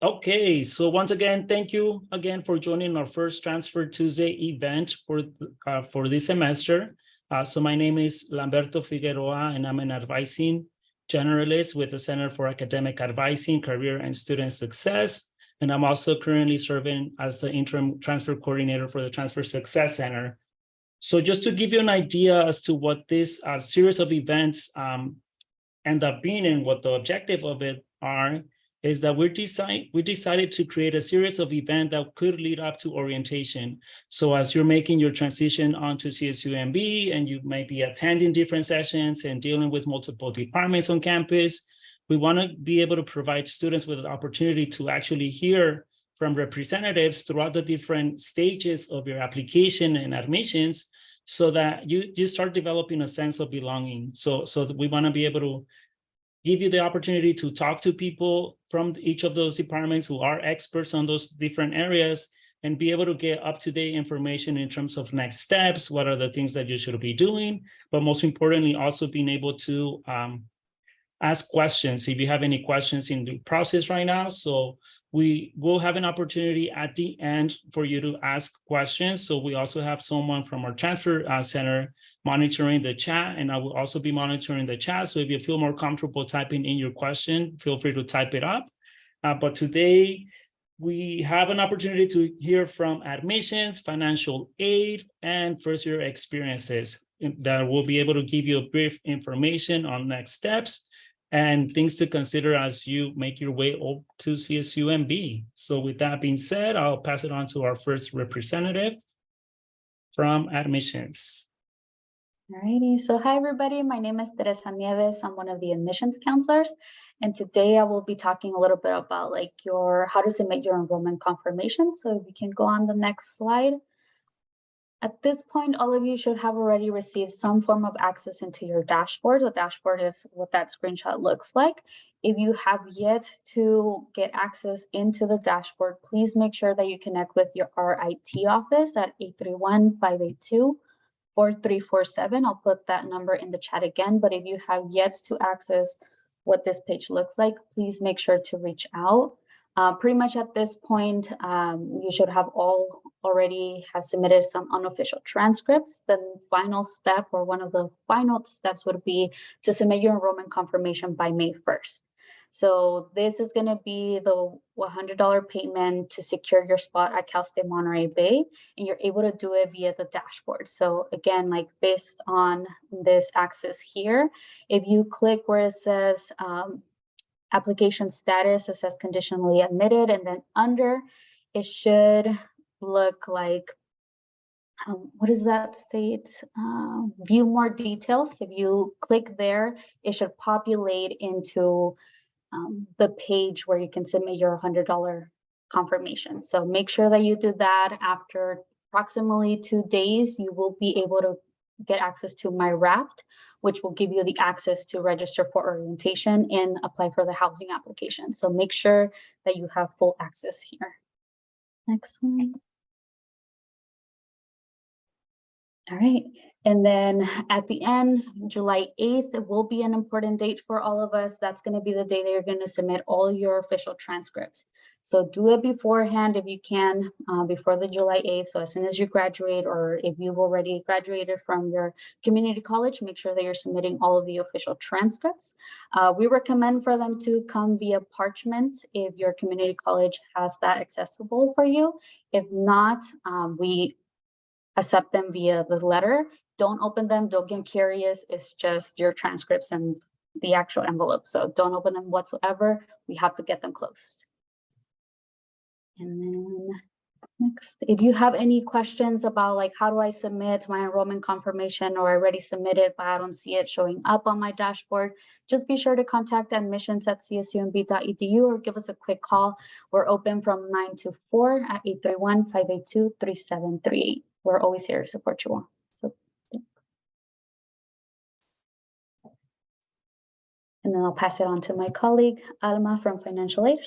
Okay, so once again, thank you again for joining our first Transfer Tuesday event for this semester. So my name is Lamberto Figueroa, and I'm an advising generalist with the Center for Academic Advising, Career and Student Success. And I'm also currently serving as the interim transfer coordinator for the Transfer Success Center. So just to give you an idea as to what this series of events end up being and what the objective of it are, is that we decided to create a series of events that could lead up to orientation. So as you're making your transition onto CSUMB and you may be attending different sessions and dealing with multiple departments on campus, we want to be able to provide students with an opportunity to actually hear from representatives throughout the different stages of your application and admissions, so that you start developing a sense of belonging. So we want to be able to give you the opportunity to talk to people from each of those departments who are experts on those different areas, and be able to get up-to-date information in terms of next steps, what are the things that you should be doing, but most importantly, also being able to ask questions if you have any questions in the process right now. So we will have an opportunity at the end for you to ask questions. So we also have someone from our transfer center monitoring the chat, and I will also be monitoring the chat. So if you feel more comfortable typing in your question, feel free to type it up. But today we have an opportunity to hear from admissions, financial aid, and first year experiences that will be able to give you a brief information on next steps and things to consider as you make your way up to CSUMB. So with that being said, I'll pass it on to our first representative from admissions. All righty, so hi everybody, my name is Teresa Nieves. I'm one of the admissions counselors, and today I will be talking a little bit about how to submit your enrollment confirmation. So if we can go on the next slide. At this point, all of you should have already received some form of access into your dashboard. The dashboard is what that screenshot looks like. If you have yet to get access into the dashboard, please make sure that you connect with our IT office at 831-582-4347. I'll put that number in the chat again, but if you have yet to access what this page looks like, please make sure to reach out. Pretty much at this point, you should have already submitted some unofficial transcripts. The final step, or one of the final steps, would be to submit your enrollment confirmation by May 1st. So this is going to be the $100 payment to secure your spot at Cal State Monterey Bay, and you're able to do it via the dashboard. So again, based on this access here, if you click where it says application status, it says conditionally admitted, and then under it should look like, what does that state? View more details. If you click there, it should populate into the page where you can submit your $100 confirmation. So make sure that you do that. After approximately 2 days, you will be able to get access to My Wrapped, which will give you the access to register for orientation and apply for the housing application. So make sure that you have full access here. Next one. All right, and then at the end, July 8th will be an important date for all of us. That's going to be the day that you're going to submit all your official transcripts. So do it beforehand if you can, before the July 8th. So as soon as you graduate, or if you've already graduated from your community college, make sure that you're submitting all of the official transcripts. We recommend for them to come via parchment if your community college has that accessible for you. If not, we accept them via the letter. Don't open them, don't get curious. It's just your transcripts and the actual envelope. So don't open them whatsoever. We have to get them closed. And then next, if you have any questions about how do I submit my enrollment confirmation, or I already submitted but I don't see it showing up on my dashboard, just be sure to contact admissions@csumb.edu or give us a quick call. We're open from 9 to 4 at 831-582-3738. We're always here to support you all. So, thanks. And then I'll pass it on to my colleague, Alma from Financial Aid.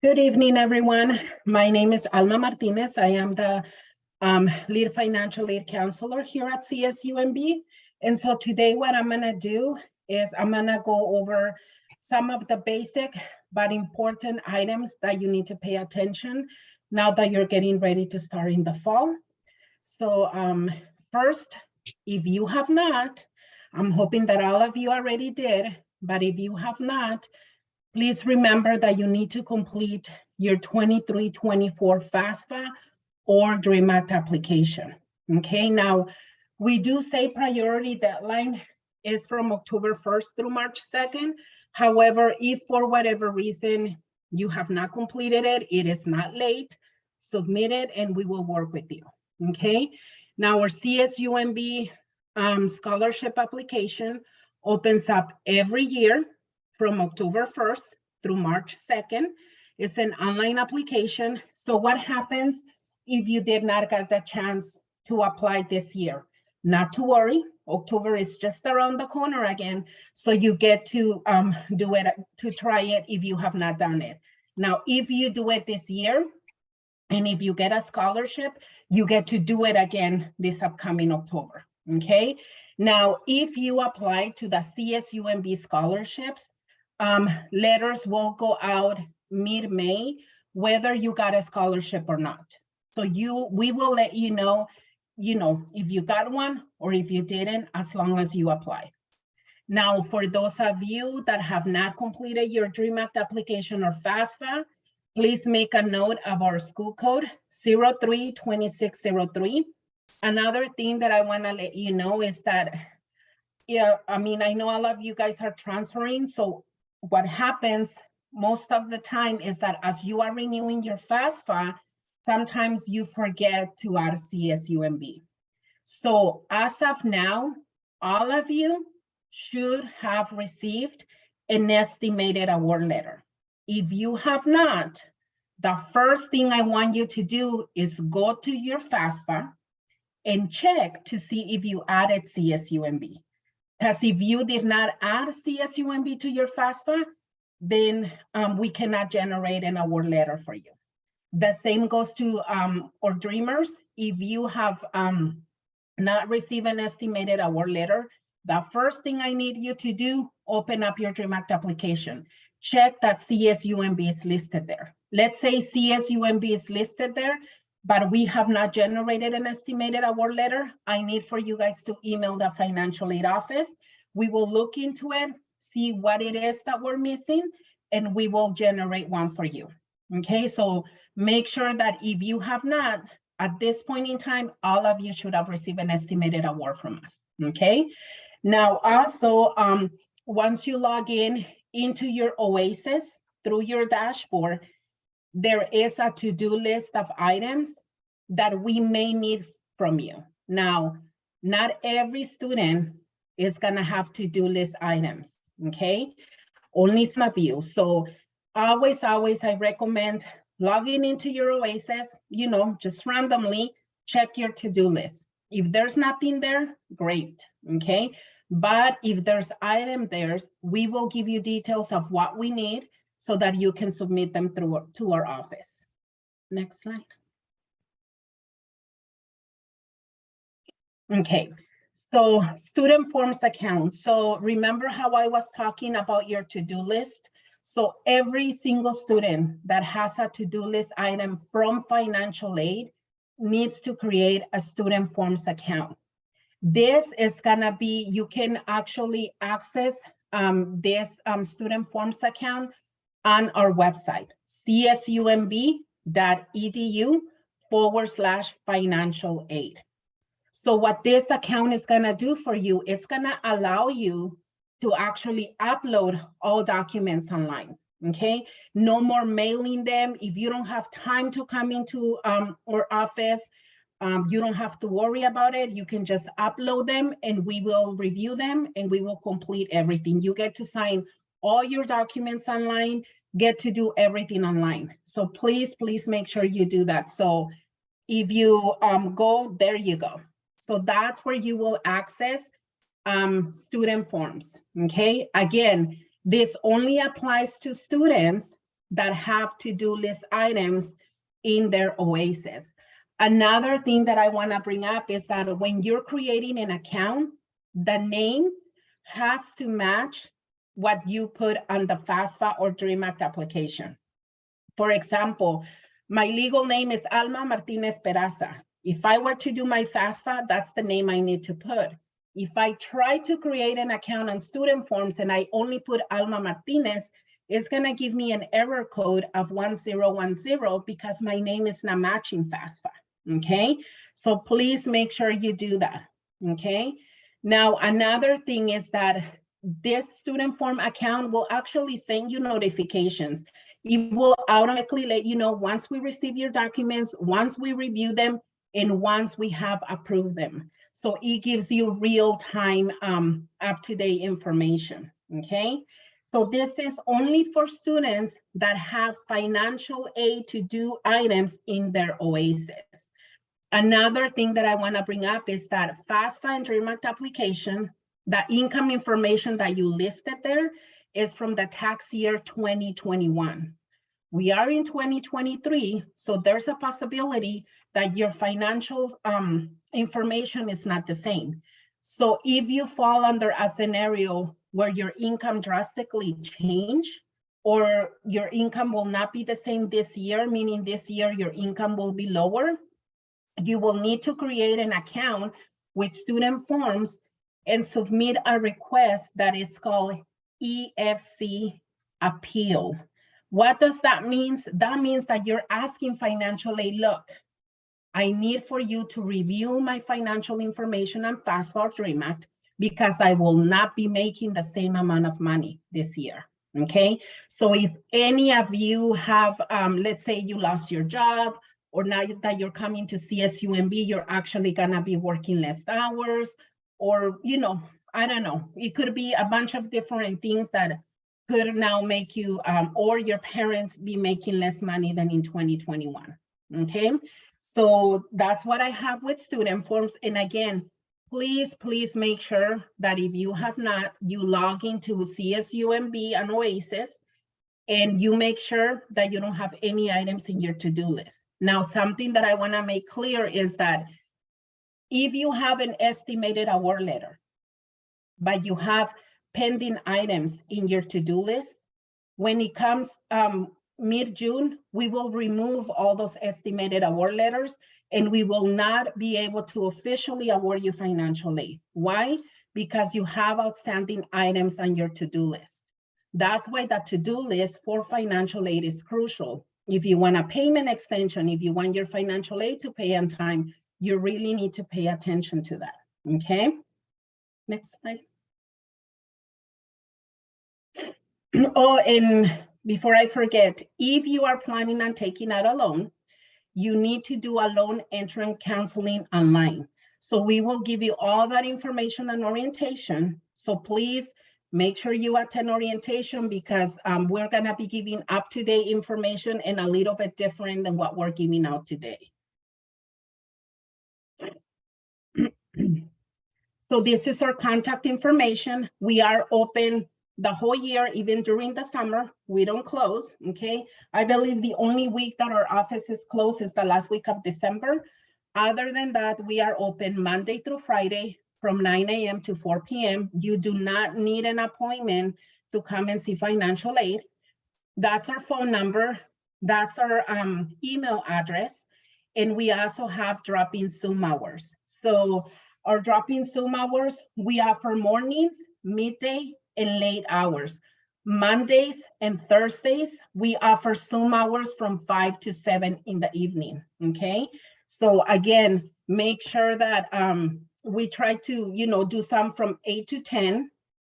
Good evening, everyone. My name is Alma Martinez. I am the lead financial aid counselor here at CSUMB. And so today what I'm going to do is I'm going to go over some of the basic but important items that you need to pay attention now that you're getting ready to start in the fall. So first, if you have not, I'm hoping that all of you already did, but if you have not, please remember that you need to complete your 23-24 FAFSA or DREAM Act application. Okay, now we do say priority deadline is from October 1st through March 2nd. However, if for whatever reason you have not completed it, it is not late, submit it and we will work with you. Okay, now our CSUMB scholarship application opens up every year from October 1st through March 2nd. It's an online application. So what happens if you did not get the chance to apply this year? Not to worry, October is just around the corner again. So you get to do it, to try it if you have not done it. Now, if you do it this year, and if you get a scholarship, you get to do it again this upcoming October, okay? Now, if you apply to the CSUMB scholarships, letters will go out mid-May, whether you got a scholarship or not. So we will let you know, if you got one or if you didn't, as long as you apply. Now, for those of you that have not completed your DREAM Act application or FAFSA, please make a note of our school code 032603. Another thing that I want to let you know is that, I know all of you guys are transferring. So what happens most of the time is that as you are renewing your FAFSA, sometimes you forget to add CSUMB. So as of now, all of you should have received an estimated award letter. If you have not, the first thing I want you to do is go to your FAFSA and check to see if you added CSUMB. Because if you did not add CSUMB to your FAFSA, then we cannot generate an award letter for you. The same goes to our Dreamers. If you have not received an estimated award letter, the first thing I need you to do, open up your DREAM Act application. Check that CSUMB is listed there. Let's say CSUMB is listed there, but we have not generated an estimated award letter. I need for you guys to email the financial aid office. We will look into it, see what it is that we're missing, and we will generate one for you. Okay, so make sure that if you have not, at this point in time, all of you should have received an estimated award from us. Okay, now also, once you log in into your OASIS through your dashboard, there is a to-do list of items that we may need from you. Now, not every student is gonna have to-do list items, okay? Only some of you. So always, I recommend logging into your OASIS, just randomly check your to-do list. If there's nothing there, great, okay? But if there's item there, we will give you details of what we need so that you can submit them to our office. Next slide. Okay, so student forms account. So remember how I was talking about your to-do list? So every single student that has a to-do list item from financial aid needs to create a student forms account. This is gonna be, you can actually access this student forms account on our website, csumb.edu/financial aid. So what this account is gonna do for you, it's gonna allow you to actually upload all documents online, okay? No more mailing them. If you don't have time to come into our office, you don't have to worry about it. You can just upload them and we will review them and we will complete everything. You get to sign all your documents online, get to do everything online. So please make sure you do that. So if you go, there you go. So that's where you will access student forms, okay? Again, this only applies to students that have to-do list items in their OASIS. Another thing that I want to bring up is that when you're creating an account, the name has to match what you put on the FAFSA or DREAM Act application. For example, my legal name is Alma Martinez Peraza. If I were to do my FAFSA, that's the name I need to put. If I try to create an account on student forms and I only put Alma Martinez, it's gonna give me an error code of 1010 because my name is not matching FAFSA, okay? So please make sure you do that, okay? Now, another thing is that this student form account will actually send you notifications. It will automatically let you know once we receive your documents, once we review them, and once we have approved them. So it gives you real-time, up-to-date information, okay? So this is only for students that have financial aid to do items in their OASIS. Another thing that I wanna bring up is that FAFSA and DREAM Act application, the income information that you listed there is from the tax year 2021. We are in 2023, so there's a possibility that your financial information is not the same. So if you fall under a scenario where your income drastically change, or your income will not be the same this year, meaning this year your income will be lower, you will need to create an account with student forms and submit a request that it's called EFC appeal. What does that mean? That means that you're asking financial aid, look, I need for you to review my financial information on FAFSA or DREAM Act because I will not be making the same amount of money this year, okay? So if any of you have, let's say you lost your job, or now that you're coming to CSUMB, you're actually gonna be working less hours, or, you know, I don't know. It could be a bunch of different things that could now make you, or your parents be making less money than in 2021, okay? So that's what I have with student forms. And again, please make sure that if you have not, you log into CSUMB and OASIS, and you make sure that you don't have any items in your to-do list. Now, something that I wanna make clear is that if you have an estimated award letter, but you have pending items in your to-do list, when it comes mid-June, we will remove all those estimated award letters and we will not be able to officially award you financial aid. Why? Because you have outstanding items on your to-do list. That's why the to-do list for financial aid is crucial. If you want a payment extension, if you want your financial aid to pay on time, you really need to pay attention to that, okay? Next slide. Oh, and before I forget, if you are planning on taking out a loan, you need to do a loan entrance counseling online. So we will give you all that information and orientation. So please make sure you attend orientation because we're gonna be giving up-to-date information and a little bit different than what we're giving out today. So this is our contact information. We are open the whole year, even during the summer. We don't close, okay? I believe the only week that our office is closed is the last week of December. Other than that, we are open Monday through Friday from 9 a.m. to 4 p.m. You do not need an appointment to come and see financial aid. That's our phone number. That's our email address. And we also have drop-in Zoom hours. So our drop-in Zoom hours, we offer mornings, midday, and late hours. Mondays and Thursdays, we offer Zoom hours from 5 to 7 in the evening, okay? So again, make sure that we try to, you know, do some from 8 to 10,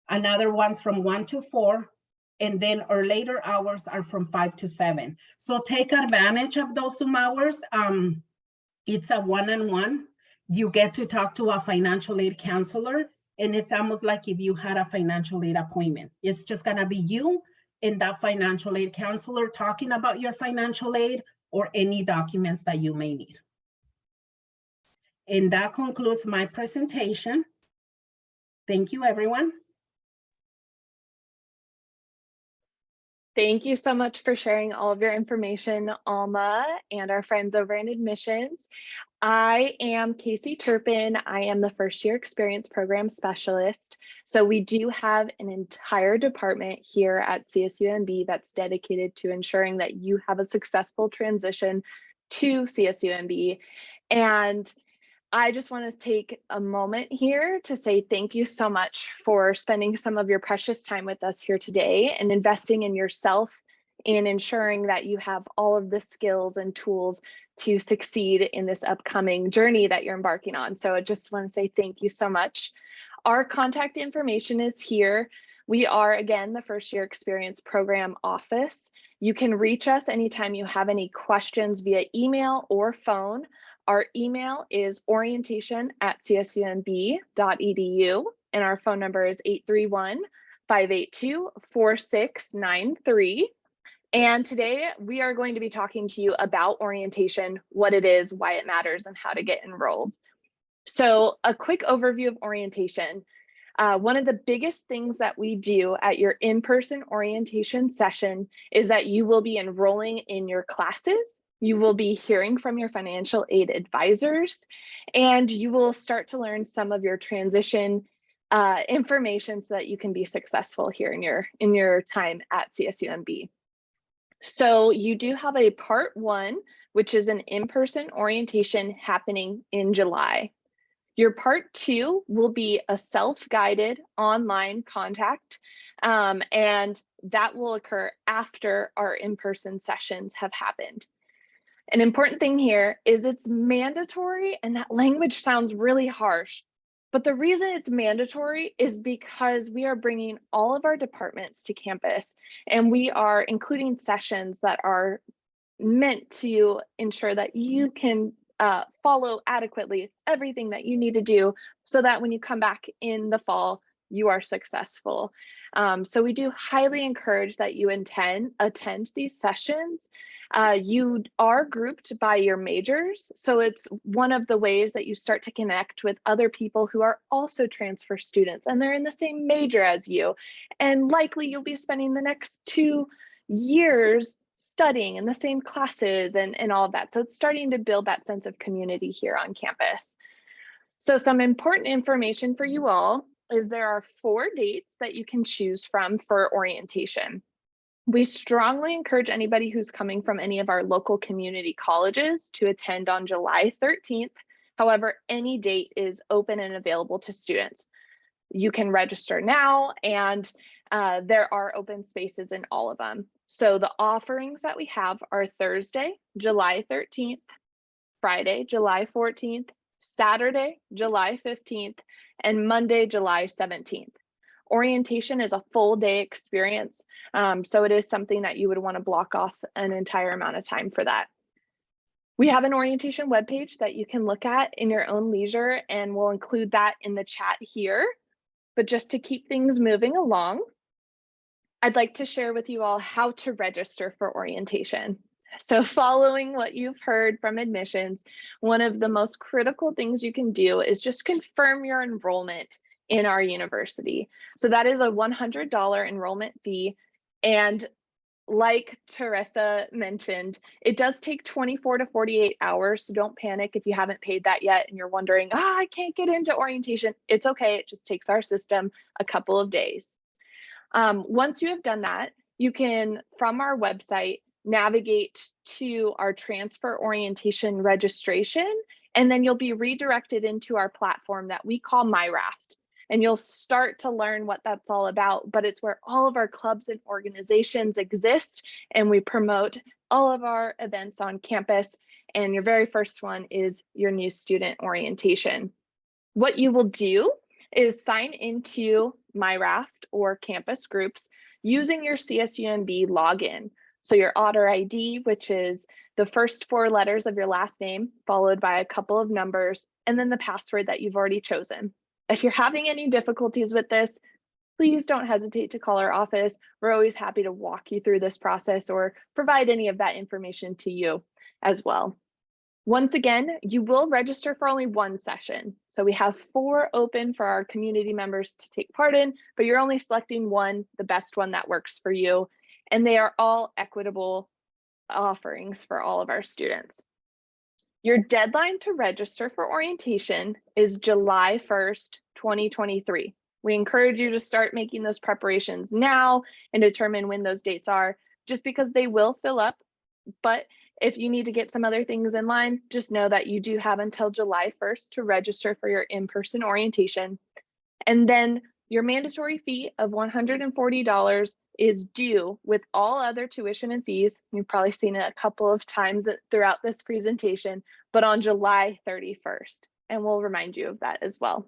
another ones from 1 to 4, and then our later hours are from 5 to 7. So take advantage of those Zoom hours. It's a one-on-one. You get to talk to a financial aid counselor, and it's almost like if you had a financial aid appointment. It's just gonna be you and that financial aid counselor talking about your financial aid or any documents that you may need. And that concludes my presentation. Thank you, everyone. Thank you so much for sharing all of your information, Alma, and our friends over in admissions. I am Casey Turpin. I am the first year experience program specialist. So we do have an entire department here at CSUMB that's dedicated to ensuring that you have a successful transition to CSUMB. And I just want to take a moment here to say thank you so much for spending some of your precious time with us here today and investing in yourself in ensuring that you have all of the skills and tools to succeed in this upcoming journey that you're embarking on. So I just want to say thank you so much. Our contact information is here. We are, again, the first year experience program office. You can reach us anytime you have any questions via email or phone. Our email is orientation@csumb.edu, and our phone number is 831-582-4693. And today we are going to be talking to you about orientation, what it is, why it matters, and how to get enrolled. So a quick overview of orientation. One of the biggest things that we do at your in-person orientation session is that you will be enrolling in your classes. You will be hearing from your financial aid advisors, and you will start to learn some of your transition information so that you can be successful here in your time at CSUMB. So you do have a part 1, which is an in-person orientation happening in July. Your part 2 will be a self-guided online contact, and that will occur after our in-person sessions have happened. An important thing here is it's mandatory, and that language sounds really harsh, but the reason it's mandatory is because we are bringing all of our departments to campus, and we are including sessions that are meant to ensure that you can follow adequately everything that you need to do so that when you come back in the fall, you are successful. So we do highly encourage that you attend these sessions. You are grouped by your majors. So it's one of the ways that you start to connect with other people who are also transfer students and they're in the same major as you. And likely you'll be spending the next 2 years studying in the same classes and all of that. So it's starting to build that sense of community here on campus. So some important information for you all is there are 4 dates that you can choose from for orientation. We strongly encourage anybody who's coming from any of our local community colleges to attend on July 13th. However, any date is open and available to students. You can register now, and there are open spaces in all of them. So the offerings that we have are Thursday, July 13th, Friday, July 14th, Saturday, July 15th, and Monday, July 17th. Orientation is a full day experience, so it is something that you would want to block off an entire amount of time for that. We have an orientation webpage that you can look at in your own leisure, and we'll include that in the chat here. But just to keep things moving along, I'd like to share with you all how to register for orientation. So following what you've heard from admissions, one of the most critical things you can do is just confirm your enrollment in our university. So that is a $100 enrollment fee. And like Teresa mentioned, it does take 24 to 48 hours. So don't panic if you haven't paid that yet and you're wondering, I can't get into orientation. It's okay. It just takes our system a couple of days. Once you have done that, you can, from our website, navigate to our transfer orientation registration, and then you'll be redirected into our platform that we call MyRaft. And you'll start to learn what that's all about, but it's where all of our clubs and organizations exist, and we promote all of our events on campus. And your very first one is your new student orientation. What you will do is sign into MyRaft or campus groups using your CSUMB login. So your Otter ID, which is the first 4 letters of your last name, followed by a couple of numbers, and then the password that you've already chosen. If you're having any difficulties with this, please don't hesitate to call our office. We're always happy to walk you through this process or provide any of that information to you as well. Once again, you will register for only 1 session. So we have 4 open for our community members to take part in, but you're only selecting one, the best one that works for you. and they are all equitable offerings for all of our students. Your deadline to register for orientation is July 1st, 2023. We encourage you to start making those preparations now and determine when those dates are, just because they will fill up. But if you need to get some other things in line, just know that you do have until July 1st to register for your in-person orientation. And then your mandatory fee of $140 is due with all other tuition and fees. You've probably seen it a couple of times throughout this presentation, but on July 31st. And we'll remind you of that as well.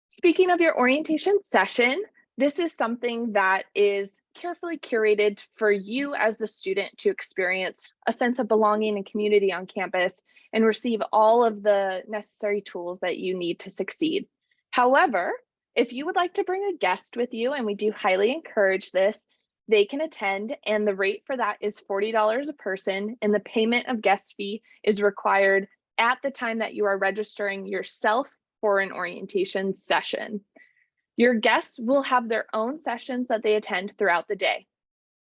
Speaking of your orientation session, this is something that is carefully curated for you as the student to experience a sense of belonging and community on campus and receive all of the necessary tools that you need to succeed. However, if you would like to bring a guest with you, and we do highly encourage this, they can attend, and the rate for that is $40 a person, and the payment of guest fee is required at the time that you are registering yourself for an orientation session. Your guests will have their own sessions that they attend throughout the day.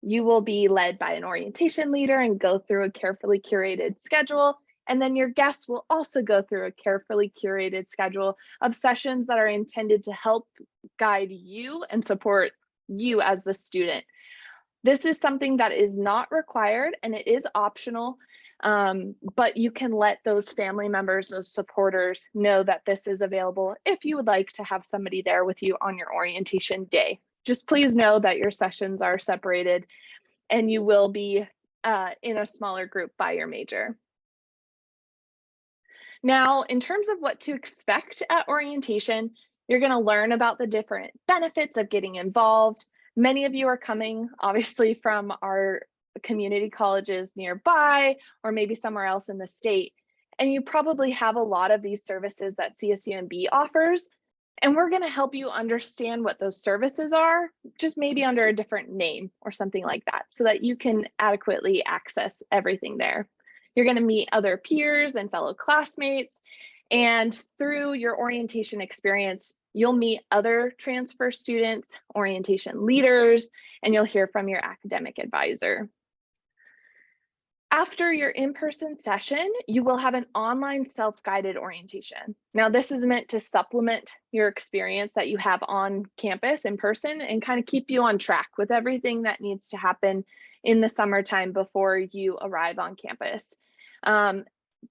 You will be led by an orientation leader and go through a carefully curated schedule. And then your guests will also go through a carefully curated schedule of sessions that are intended to help guide you and support you as the student. This is something that is not required and it is optional, but you can let those family members, those supporters know that this is available if you would like to have somebody there with you on your orientation day. Just please know that your sessions are separated and you will be in a smaller group by your major. Now, in terms of what to expect at orientation, you're going to learn about the different benefits of getting involved. Many of you are coming, obviously, from our community colleges nearby, or maybe somewhere else in the state. And you probably have a lot of these services that CSUMB offers. And we're going to help you understand what those services are, just maybe under a different name or something like that, so that you can adequately access everything there. You're going to meet other peers and fellow classmates, and through your orientation experience, you'll meet other transfer students, orientation leaders, and you'll hear from your academic advisor. After your in-person session, you will have an online self-guided orientation. Now, this is meant to supplement your experience that you have on campus in person and kind of keep you on track with everything that needs to happen in the summertime before you arrive on campus.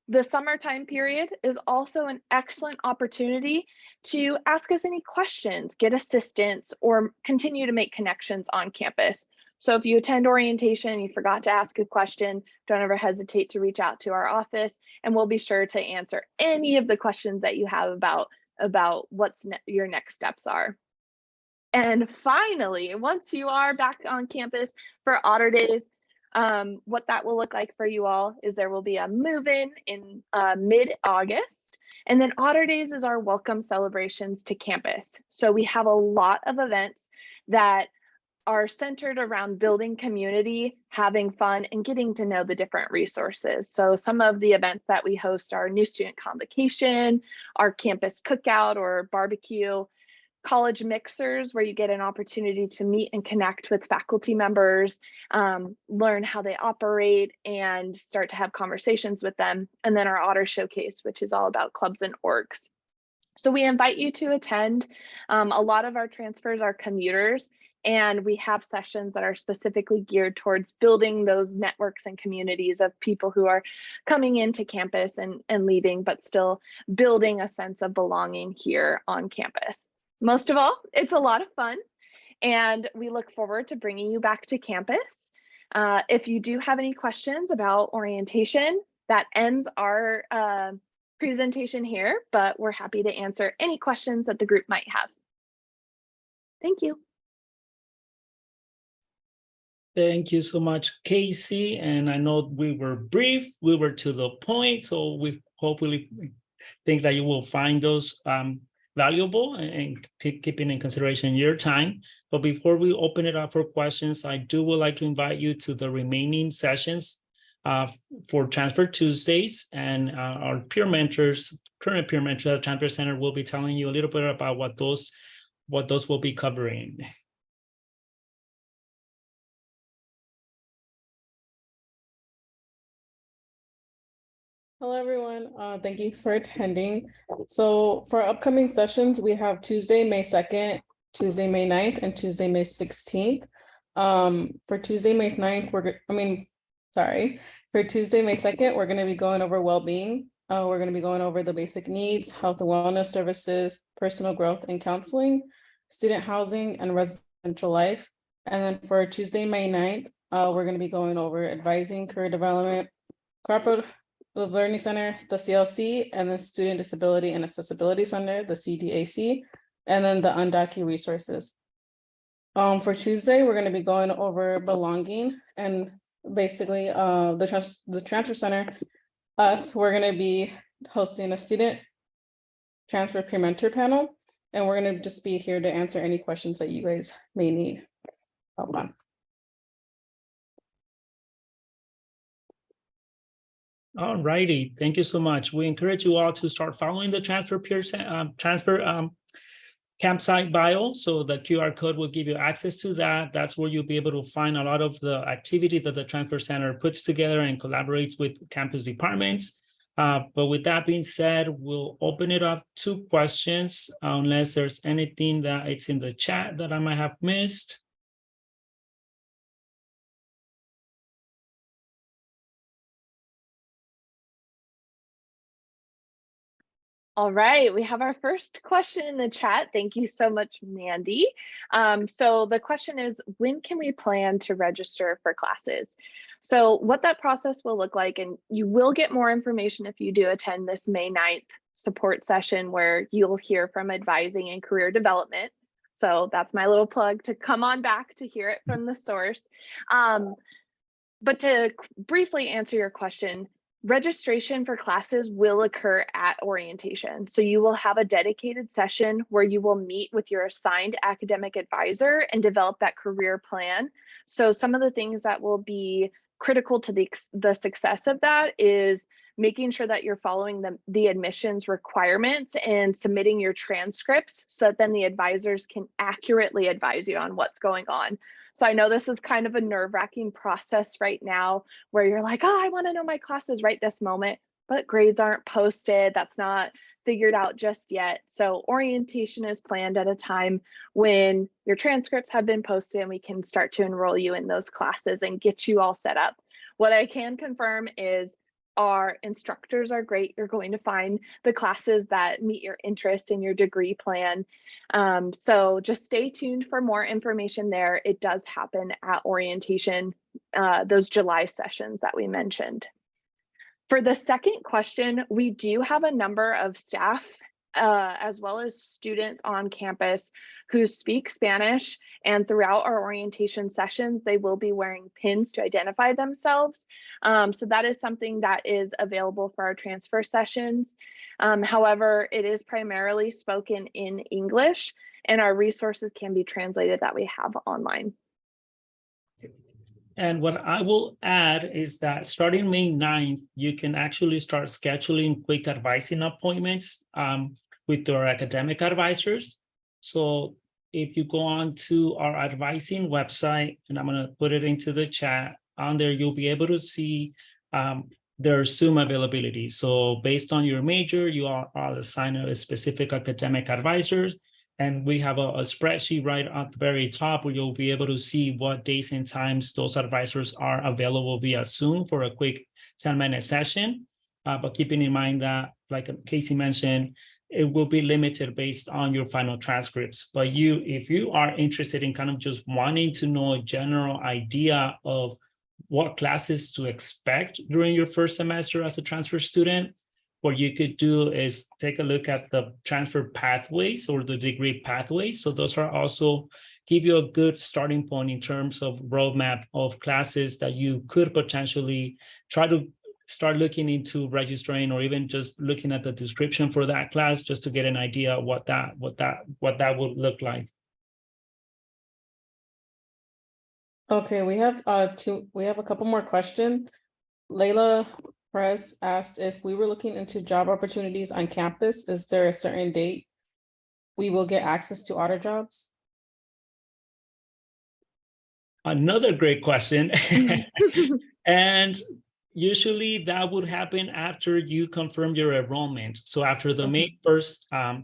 The summertime period is also an excellent opportunity to ask us any questions, get assistance, or continue to make connections on campus. So if you attend orientation and you forgot to ask a question, don't ever hesitate to reach out to our office, and we'll be sure to answer any of the questions that you have about what's your next steps are. And finally, once you are back on campus for Otter Days, what that will look like for you all is there will be a move-in in mid-August, and then Otter Days is our welcome celebrations to campus. So we have a lot of events that are centered around building community, having fun, and getting to know the different resources. So some of the events that we host are new student convocation, our campus cookout or barbecue, college mixers, where you get an opportunity to meet and connect with faculty members, learn how they operate, and start to have conversations with them. And then our Otter Showcase, which is all about clubs and orgs. So we invite you to attend. A lot of our transfers are commuters, and we have sessions that are specifically geared towards building those networks and communities of people who are coming into campus and leaving, but still building a sense of belonging here on campus. Most of all, it's a lot of fun, and we look forward to bringing you back to campus. If you do have any questions about orientation, that ends our presentation here, but we're happy to answer any questions that the group might have. Thank you. Thank you so much, Casey. And I know we were brief, we were to the point, so we hopefully think that you will find those valuable and keeping in consideration your time. But before we open it up for questions, I would like to invite you to the remaining sessions for Transfer Tuesdays, and our peer mentors, current peer mentors at Transfer Center will be telling you a little bit about what those will be covering. Hello, everyone. Thank you for attending. So for upcoming sessions, we have Tuesday, May 2nd, Tuesday, May 9th, and Tuesday, May 16th. For Tuesday, May 9th, for Tuesday, May 2nd, we're going to be going over well-being. We're going to be going over the basic needs, health and wellness services, personal growth and counseling, student housing, and residential life. And then for Tuesday, May 9th, we're going to be going over advising, career development, cooperative Learning Center, the CLC, and the Student Disability and Accessibility Center, the CDAC, and then the undocumented resources. For Tuesday, we're going to be going over belonging, and basically the transfer center, we're going to be hosting a student transfer peer mentor panel, and we're going to just be here to answer any questions that you guys may need. Hold on. All righty, thank you so much. We encourage you all to start following the transfer campsite bio. So the QR code will give you access to that. That's where you'll be able to find a lot of the activity that the transfer center puts together and collaborates with campus departments. But with that being said, we'll open it up to questions unless there's anything that it's in the chat that I might have missed. All right, we have our first question in the chat. Thank you so much, Mandy. So the question is, when can we plan to register for classes? So what that process will look like, and you will get more information if you do attend this May 9th support session where you'll hear from advising and career development. So that's my little plug to come on back to hear it from the source. But to briefly answer your question, registration for classes will occur at orientation. So you will have a dedicated session where you will meet with your assigned academic advisor and develop that career plan. So some of the things that will be critical to the success of that is making sure that you're following the admissions requirements and submitting your transcripts so that then the advisors can accurately advise you on what's going on. So I know this is kind of a nerve-wracking process right now where you're like, oh, I want to know my classes right this moment, but grades aren't posted. That's not figured out just yet. So orientation is planned at a time when your transcripts have been posted and we can start to enroll you in those classes and get you all set up. What I can confirm is our instructors are great. You're going to find the classes that meet your interest in your degree plan. So just stay tuned for more information there. It does happen at orientation, those July sessions that we mentioned. For the second question, we do have a number of staff as well as students on campus who speak Spanish, and throughout our orientation sessions, they will be wearing pins to identify themselves. So that is something that is available for our transfer sessions. However, it is primarily spoken in English, and our resources can be translated that we have online. And what I will add is that starting May 9th, you can actually start scheduling quick advising appointments with your academic advisors. So if you go on to our advising website, and I'm going to put it into the chat, on there, you'll be able to see their Zoom availability. So based on your major, you are assigned a specific academic advisors. And we have a spreadsheet right at the very top where you'll be able to see what days and times those advisors are available via Zoom for a quick 10-minute session. But keeping in mind that, like Casey mentioned, it will be limited based on your final transcripts. But if you are interested in kind of just wanting to know a general idea of what classes to expect during your first semester as a transfer student, what you could do is take a look at the transfer pathways or the degree pathways. So those are also give you a good starting point in terms of roadmap of classes that you could potentially try to start looking into registering, or even just looking at the description for that class just to get an idea of what that would look like. Okay, we have a couple more questions. Layla Press asked if we were looking into job opportunities on campus, is there a certain date we will get access to auto jobs? Another great question. And Usually that would happen after you confirm your enrollment. So after the May 1st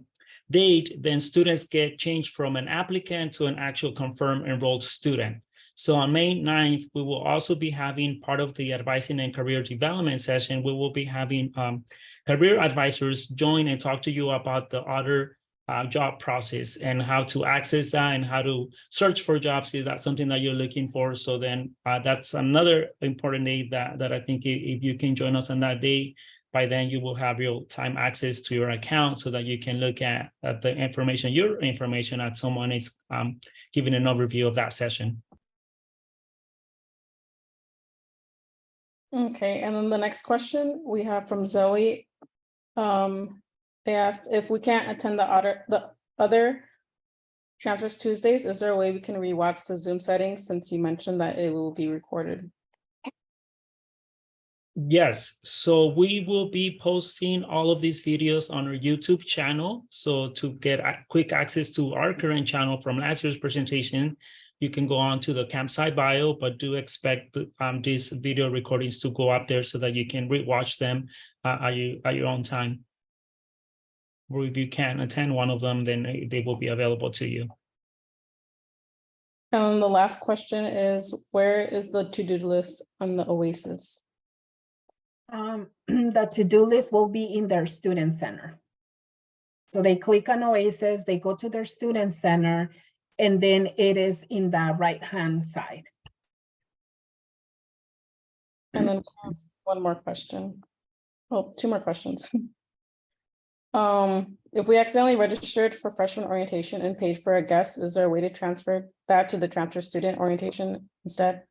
date, then students get changed from an applicant to an actual confirmed enrolled student. So on May 9th, we will also be having part of the advising and career development session. We will be having career advisors join and talk to you about the other job process and how to access that and how to search for jobs. Is that something that you're looking for? So then that's another important day that I think if you can join us on that day, by then you will have real-time access to your account so that you can look at the information, your information, as someone is giving an overview of that session. Okay, and then the next question we have from Zoe. They asked if we can't attend the other Transfers Tuesdays, is there a way we can rewatch the Zoom settings since you mentioned that it will be recorded? Yes, so we will be posting all of these videos on our YouTube channel. So to get quick access to our current channel from last year's presentation, you can go on to the campsite bio, but do expect these video recordings to go up there so that you can rewatch them at your own time. Or if you can't attend one of them, then they will be available to you. And the last question is, where is the to-do list on the Oasis? The to-do list will be in their student center. So they click on Oasis, they go to their student center, and then it is in the right-hand side. And then one more question. Oh, two more questions. If we accidentally registered for freshman orientation and paid for a guest, is there a way to transfer that to the transfer student orientation instead?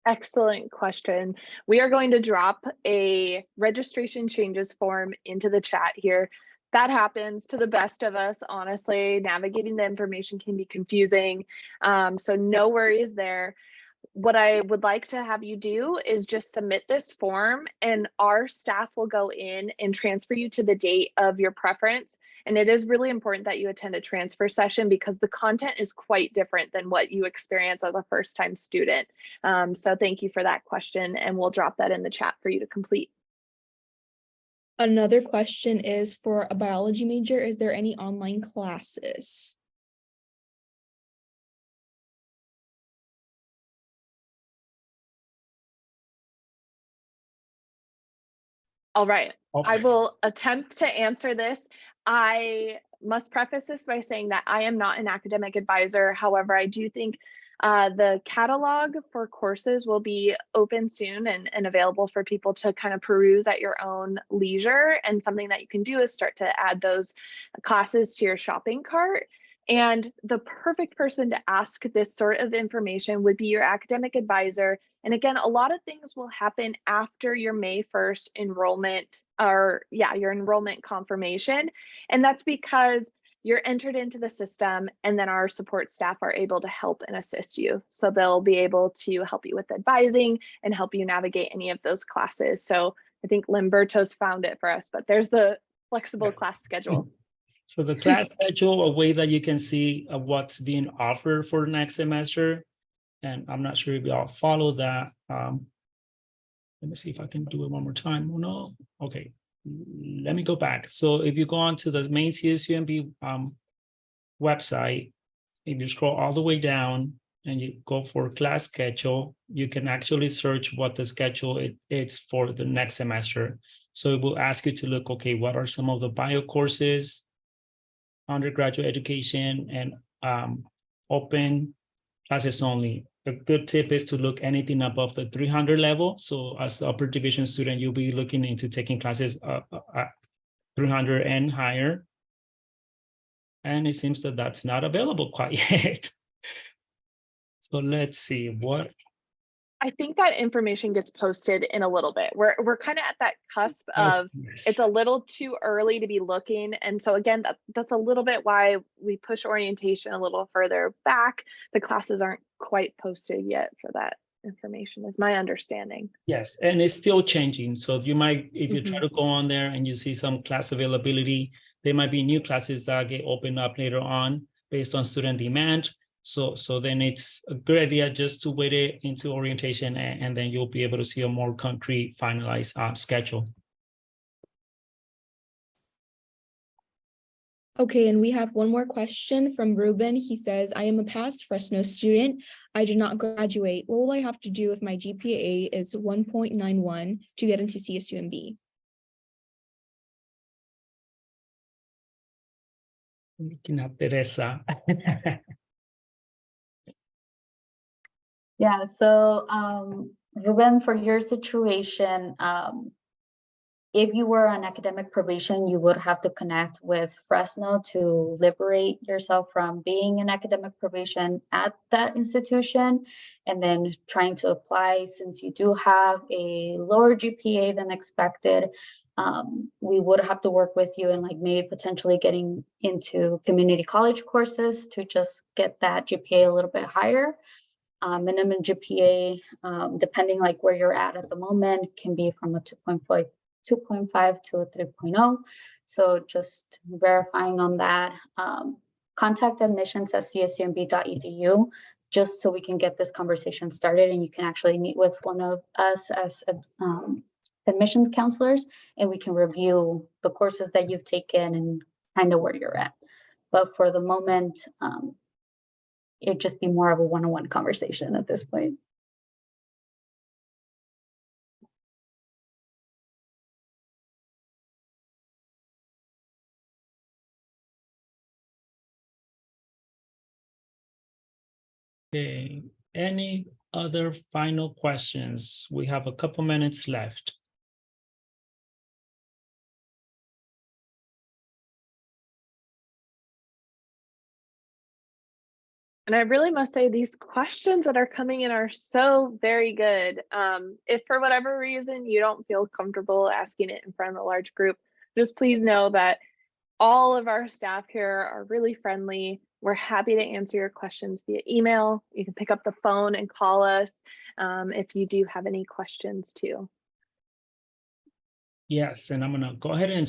Excellent question. We are going to drop a registration changes form into the chat here. That happens to the best of us, honestly. Navigating the information can be confusing. So no worries there. What I would like to have you do is just submit this form and our staff will go in and transfer you to the date of your preference. And it is really important that you attend a transfer session because the content is quite different than what you experience as a first-time student. So thank you for that question, and we'll drop that in the chat for you to complete. Another question is, for a biology major, is there any online classes? All right, Okay. I will attempt to answer this. I must preface this by saying that I am not an academic advisor. However, I do think the catalog for courses will be open soon and available for people to kind of peruse at your own leisure. And something that you can do is start to add those classes to your shopping cart. And the perfect person to ask this sort of information would be your academic advisor. And again, a lot of things will happen after your May 1st enrollment, or your enrollment confirmation. And that's because you're entered into the system and then our support staff are able to help and assist you. So they'll be able to help you with advising and help you navigate any of those classes. So I think Limberto's found it for us, but there's the flexible class schedule. So the class schedule, a way that you can see what's being offered for next semester. And I'm not sure if y'all follow that. Let me see if I can do it one more time. Oh, no. Okay. Let me go back. So if you go on to the main CSUMB website, if you scroll all the way down and you go for class schedule, you can actually search what the schedule is for the next semester. So it will ask you to look, okay, what are some of the bio courses, undergraduate education, and open classes only. A good tip is to look anything above the 300 level. So as the upper division student, you'll be looking into taking classes at 300 and higher. And it seems that that's not available quite yet. So let's see what. I think that information gets posted in a little bit. We're kind of at that cusp of it's a little too early to be looking. And so again, that's a little bit why we push orientation a little further back. The classes aren't quite posted yet for that information, is my understanding. Yes, and it's still changing. So you might, if you try to go on there and you see some class availability, there might be new classes that get opened up later on based on student demand. So then it's a good idea just to wait it into orientation, and then you'll be able to see a more concrete finalized schedule. Okay, and we have one more question from Ruben. He says, I am a past Fresno student. I did not graduate. What will I have to do if my GPA is 1.91 to get into CSUMB? Looking at Teresa. Yeah, so Ruben, for your situation, if you were on academic probation, you would have to connect with Fresno to liberate yourself from being in academic probation at that institution, and then trying to apply. Since you do have a lower GPA than expected, we would have to work with you and like maybe potentially getting into community college courses to just get that GPA a little bit higher. Minimum GPA, depending like where you're at the moment, can be from a 2.5 to a 3.0. So just verifying on that. Contact admissions at csumb.edu just so we can get this conversation started, and you can actually meet with one of us as admissions counselors, and we can review the courses that you've taken and kind of where you're at. But for the moment, it'd just be more of a one-on-one conversation at this point. Okay, any other final questions? We have a couple minutes left. And I really must say these questions that are coming in are so very good. If for whatever reason you don't feel comfortable asking it in front of a large group, just please know that all of our staff here are really friendly. We're happy to answer your questions via email. You can pick up the phone and call us if you do have any questions too. Yes, and I'm gonna go ahead and